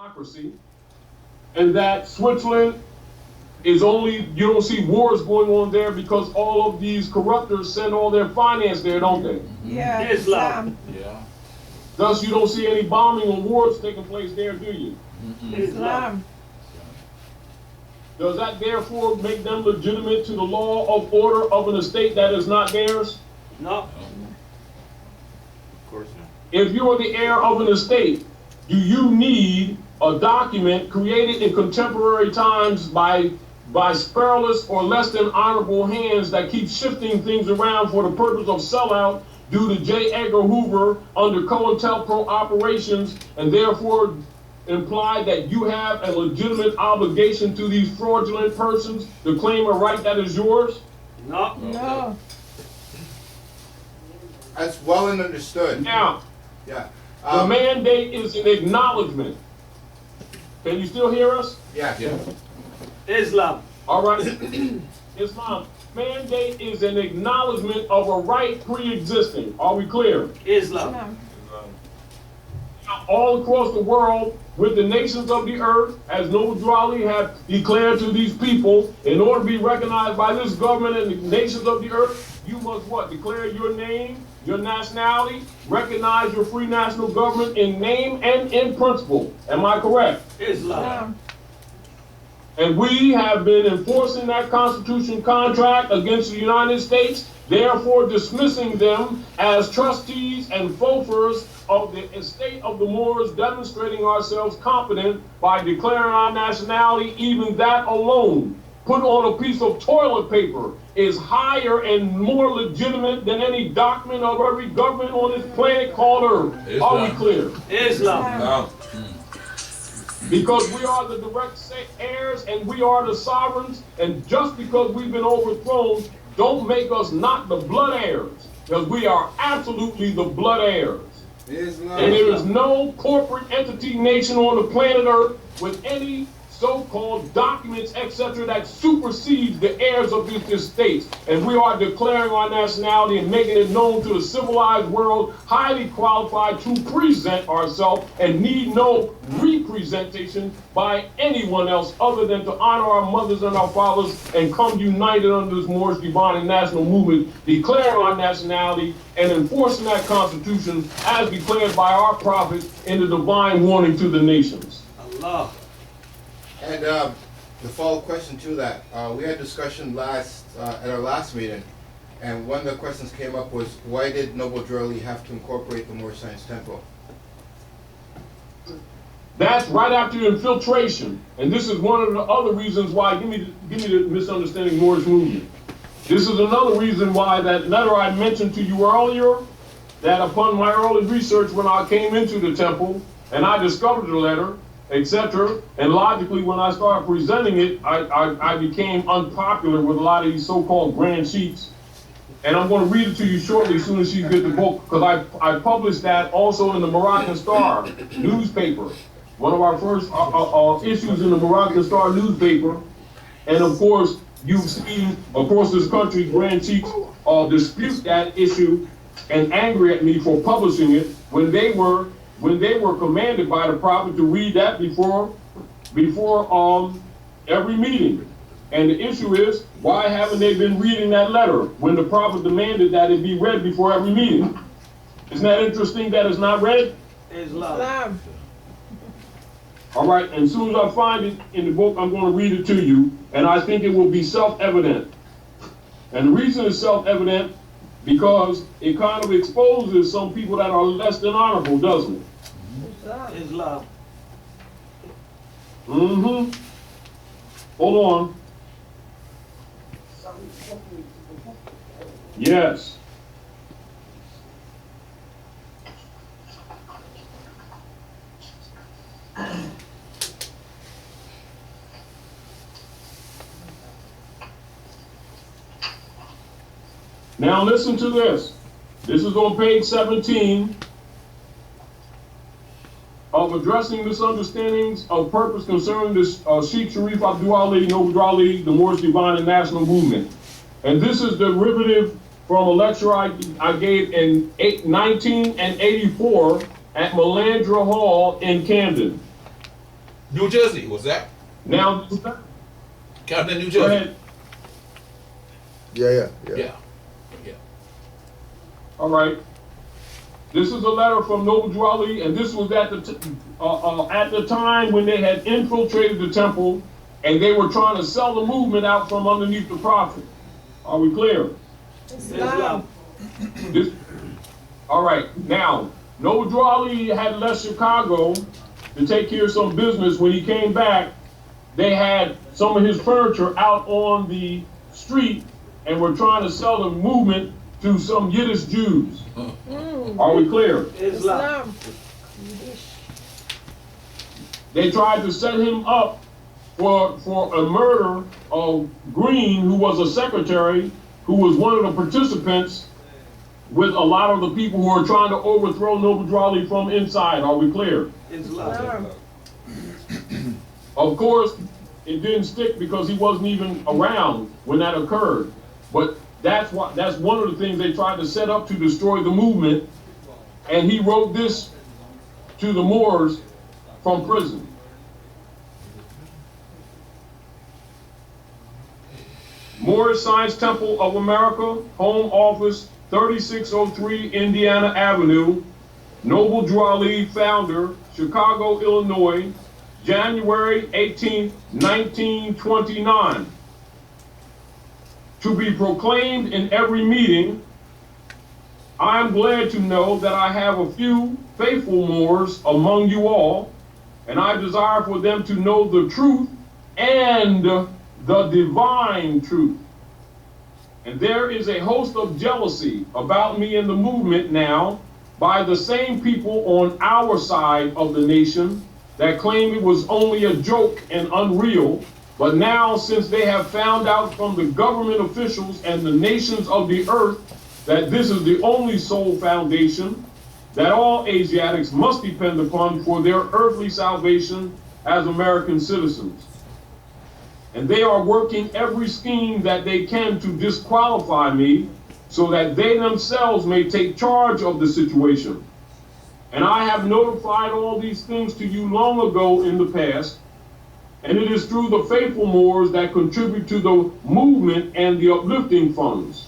democracy, and that Switzerland is only, you don't see wars going on there because all of these corruptors send all their finance there, don't they? Yeah, Islam. Yeah. Thus, you don't see any bombing or wars taking place there, do you? Islam. Does that therefore make them legitimate to the law of order of an estate that is not theirs? No. Of course not. If you are the heir of an estate, do you need a document created in contemporary times by scurrilous or less than honorable hands that keep shifting things around for the purpose of sellout due to J. Edgar Hoover under COINTELPRO operations, and therefore imply that you have a legitimate obligation to these fraudulent persons to claim a right that is yours? No. No. That's well and understood. Now, Yeah. the mandate is an acknowledgement. Can you still hear us? Yeah. Islam. All right. Islam. Mandate is an acknowledgement of a right pre-existing. Are we clear? Islam. All across the world, with the nations of the earth, as Noble Drali have declared to these people, in order to be recognized by this government and the nations of the earth, you must what? Declare your name, your nationality, recognize your free national government in name and in principle. Am I correct? Islam. And we have been enforcing that Constitution contract against the United States, therefore dismissing them as trustees and fofers of the estate of the Moors, demonstrating ourselves competent by declaring our nationality. Even that alone, put on a piece of toilet paper, is higher and more legitimate than any document of every government on this planet called Earth. Are we clear? Islam. Because we are the direct heirs and we are the sovereigns, and just because we've been overthrown, don't make us not the blood heirs, because we are absolutely the blood heirs. Islam. And there is no corporate entity, nation on the planet Earth with any so-called documents, etc., that supersedes the heirs of these estates. And we are declaring our nationality and making it known to the civilized world, highly qualified to present ourselves and need no representation by anyone else other than to honor our mothers and our fathers and come united under this Moorish divine and national movement, declaring our nationality and enforcing that Constitution as declared by our prophet in the divine warning to the nations. Allah. And the follow-up question to that, we had discussion at our last meeting, and one of the questions came up was, why did Noble Drali have to incorporate the Moorish Science Temple? That's right after infiltration, and this is one of the other reasons why. Give me the misunderstanding Moorish movement. This is another reason why that letter I mentioned to you earlier, that upon my early research when I came into the temple and I discovered the letter, etc. And logically, when I started presenting it, I became unpopular with a lot of these so-called grand chiefs. And I'm going to read it to you shortly as soon as you get the book, because I published that also in the Moroccan Star newspaper, one of our first issues in the Moroccan Star newspaper. And of course, you've seen across this country, grand chiefs dispute that issue and angry at me for publishing it when they were commanded by the prophet to read that before every meeting. And the issue is, why haven't they been reading that letter when the prophet demanded that it be read before every meeting? Isn't that interesting that it's not read? Islam. All right, and as soon as I find it in the book, I'm going to read it to you, and I think it will be self-evident. And the reason it's self-evident, because it kind of exposes some people that are less than honorable, doesn't it? Islam. Mm-hmm. Hold on. Yes. Now listen to this. This is on page 17 of Addressing Misunderstandings of Purpose Concerning this Sheikh Sharif Abdul Ali, Noble Drali, the Moorish Divine and National Movement. And this is derivative from a lecture I gave in 1984 at Melandra Hall in Camden. New Jersey, was that? Now, Camden, New go Jersey. ahead. Yeah. All right. This is a letter from Noble Drew Ali, and this was at the time when they had infiltrated the temple, and they were trying to sell the movement out from underneath the prophet. Are we clear? Islam. All right. Now, Noble Drew Ali had left Chicago to take care of some business. When he came back, they had some of his furniture out on the street and were trying to sell the movement to some Yiddish Jews. Are we clear? Islam. They tried to set him up for a murder of Green, who was a secretary, who was one of the participants with a lot of the people who are trying to overthrow Noble Drew Ali from inside. Are we clear? Islam. Of course, it didn't stick because he wasn't even around when that occurred. But that's one of the things they tried to set up to destroy the movement. And he wrote this to the Moors from prison. Moorish Science Temple of America, Home Office, 3603 Indiana Avenue, Noble Drew Ali, founder, Chicago, Illinois, January 18, 1929. To be proclaimed in every meeting, I am glad to know that I have a few faithful Moors among you all, and I desire for them to know the truth and the divine truth. And there is a host of jealousy about me in the movement now by the same people on our side of the nation that claim it was only a joke and unreal. But now, since they have found out from the government officials and the nations of the earth that this is the only sole foundation that all Asiatics must depend upon for their earthly salvation as American citizens. And they are working every scheme that they can to disqualify me so that they themselves may take charge of the situation. And I have notified all these things to you long ago in the past, and it is through the faithful Moors that contribute to the movement and the uplifting funds,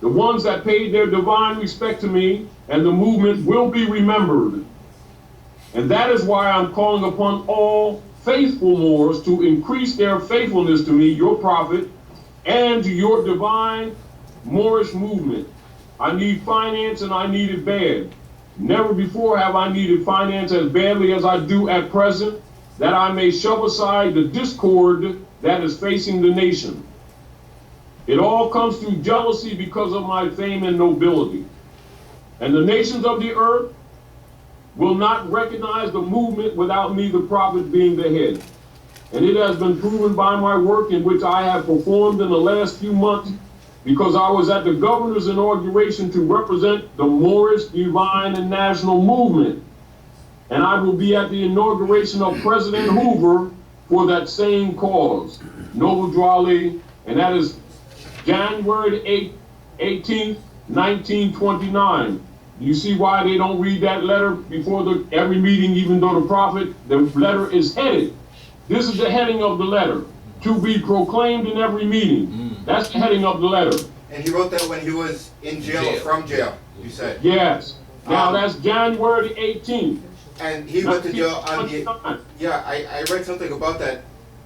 the ones that paid their divine respect to me, and the movement will be remembered. And that is why I'm calling upon all faithful Moors to increase their faithfulness to me, your prophet, and to your divine Moorish movement. I need finance, and I need it bad. Never before have I needed finance as badly as I do at present, that I may shove aside the discord that is facing the nation. It all comes through jealousy because of my fame and nobility. And the nations of the earth will not recognize the movement without me, the prophet, being the head. And it has been proven by my work in which I have performed in the last few months, because I was at the governor's inauguration to represent the Moorish divine and national movement. And I will be at the inauguration of President Hoover for that same cause, Noble Drew Ali, and that is January 18th, 1929. You see why they don't read that letter before every meeting, even though the letter is headed. This is the heading of the letter, to be proclaimed in every meeting. That's the heading of the letter. And he wrote that when he was in jail or from jail, you said? Yes. Now that's January 18th. And he went to jail on the, yeah, I read something about that,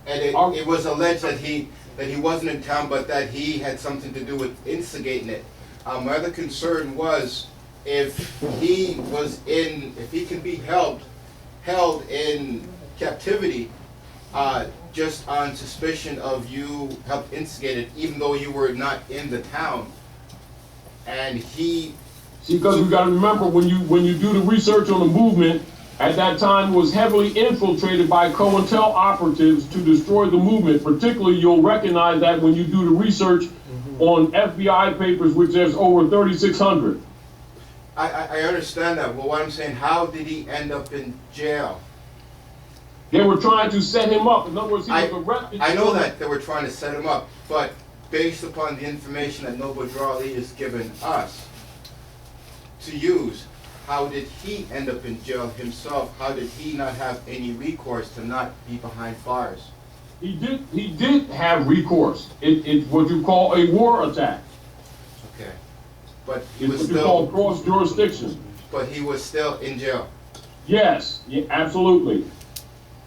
and it was alleged that he wasn't in town, but that he had something to do with instigating it. My other concern was if he can be held in captivity, just on suspicion of you helped instigate it, even though you were not in the town, and he. See, because we got to remember when you do the research on the movement. At that time, it was heavily infiltrated by COINTEL operatives to destroy the movement. Particularly, you'll recognize that when you do the research on FBI papers, which there's over 3,600. I understand that. Well, what I'm saying, how did he end up in jail? They were trying to set him up. In other words, he was arrested. I know that they were trying to set him up, but based upon the information that Noble Drew Ali has given us to use, how did he end up in jail himself? How did he not have any recourse to not be behind bars? He did have recourse. It's what you call a war attack. Okay. But he It's was what you call still, cross jurisdiction. but he was still in jail. Yes, yeah, absolutely.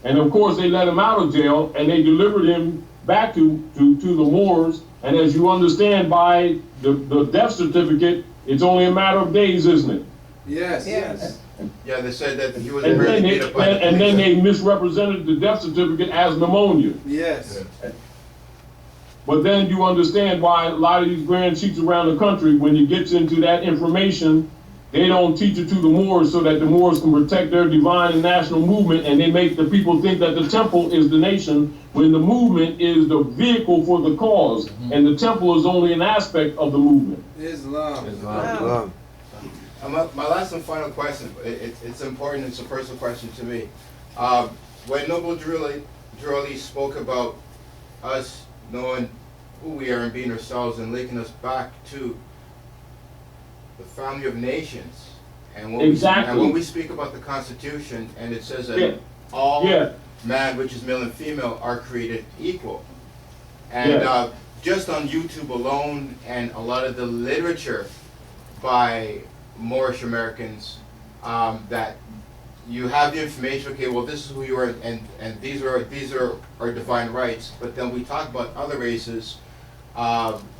And of course, they let him out of jail and they delivered him back to the Moors. And as you understand by the death certificate, it's only a matter of days, isn't it? Yes, yes. Yeah, they said that he was And really then beat up by the and then police. they misrepresented the death certificate as pneumonia. Yes. But then you understand why a lot of these grand chiefs around the country, when it gets into that information, they don't teach it to the Moors so that the Moors can protect their divine and national movement, and they make the people think that the temple is the nation, when the movement is the vehicle for the cause, and the temple is only an aspect of the movement. Islam. Islam. My last and final question, it's important, it's a personal question to me. When Noble Drew spoke about us knowing who we are and being ourselves and linking us back to the family of nations, and when, Exactly. we speak about the Constitution, and it says that Yeah. all Yeah. man, which is male and female, are created equal. And Yeah. just on YouTube alone, and a lot of the literature by Moorish Americans, that you have the information, okay, well, this is who you are, and these are our divine rights, but then we talk about other races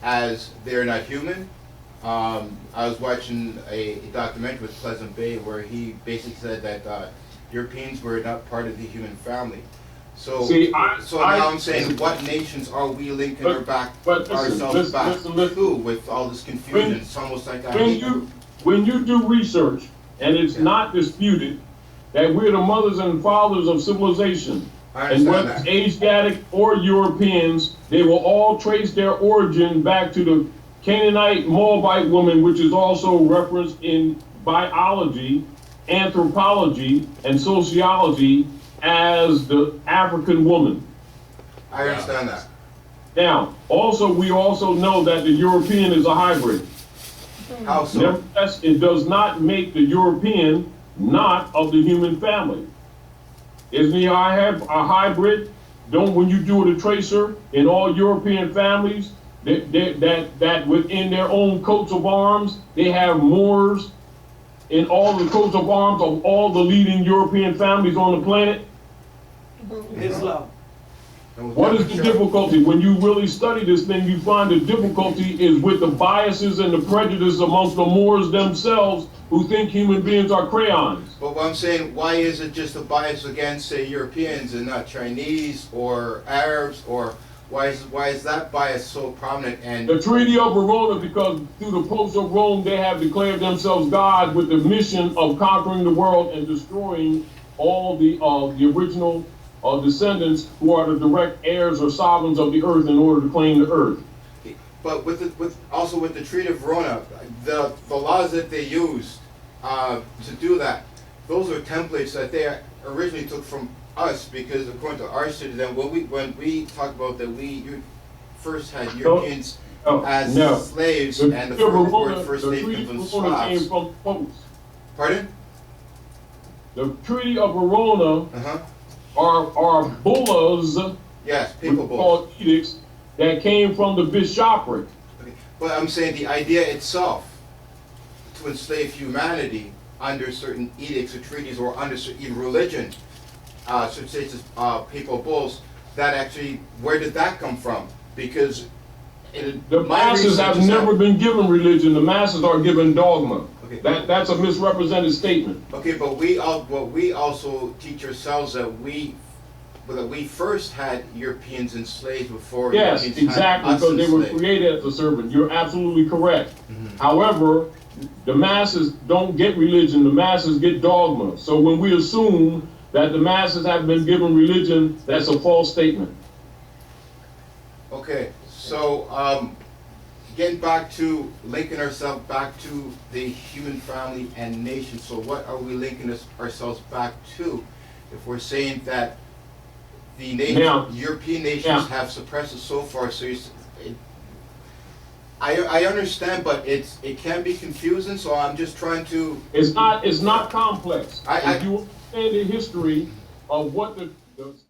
as they're not human. I was watching a documentary with Pleasant Bay where he basically said that Europeans were not part of the human family. So, See, now I'm saying, what nations are we linking ourselves back to with all this confusion? It's almost like When you do research, and it's not disputed that we're the mothers and fathers of civilization, I and understand whether that. it's Asiatic or Europeans, they will all trace their origin back to the Canaanite Moabite woman, which is also referenced in biology, anthropology, and sociology as the African woman. I understand that. Now, we also know that the European is a hybrid. How so? Nevertheless, it does not make the European not of the human family. Isn't he a hybrid? When you do a tracer in all European families, that within their own coats of arms, they have Moors in all the coats of arms of all the leading European families on the planet? Islam. What is the difficulty? When you really study this thing, you find the difficulty is with the biases and the prejudice amongst the Moors themselves who think human beings are crayons. But what I'm saying, why is it just a bias against, say, Europeans and not Chinese or Arabs, or why is that bias so prominent? And The Treaty of Verona, because through the Popes of Rome, they have declared themselves God with the mission of conquering the world and destroying all the original descendants who are the direct heirs or sovereigns of the earth in order to claim the earth. But with the Treaty of Verona, the laws that they used to do that, those are templates that they originally took from us, because according to our citizen, when we talk about that, you first had Europeans as slaves, and the first word for slave Treaty comes of from Verona came Slavs. from popes. Pardon? The Treaty of Verona Uh-huh. are bullas, Yes, which people are bulls. called edicts, that came from the bishopric. Okay. But I'm saying the idea itself, to enslave humanity under certain edicts or treaties, or under even religion, such as papal bulls, that actually, where did that come from? Because The masses have never been given religion. The masses are given dogma. Okay. That's a misrepresented statement. Okay, but we also teach ourselves that we first had Europeans enslaved before Yes, Europeans exactly, had us because they were enslaved. created as a servant. You're absolutely correct. Mhm. However, the masses don't get religion. The masses get dogma. So when we assume that the masses have been given religion, that's a false statement. Okay, so getting back to linking ourselves back to the human family and nation. So what are we linking ourselves back to if we're saying that the Now- European nations now- have suppressed us so far? So I understand, but it can be confusing, so I'm just trying to, It's not complex. I- If you understand the history of what the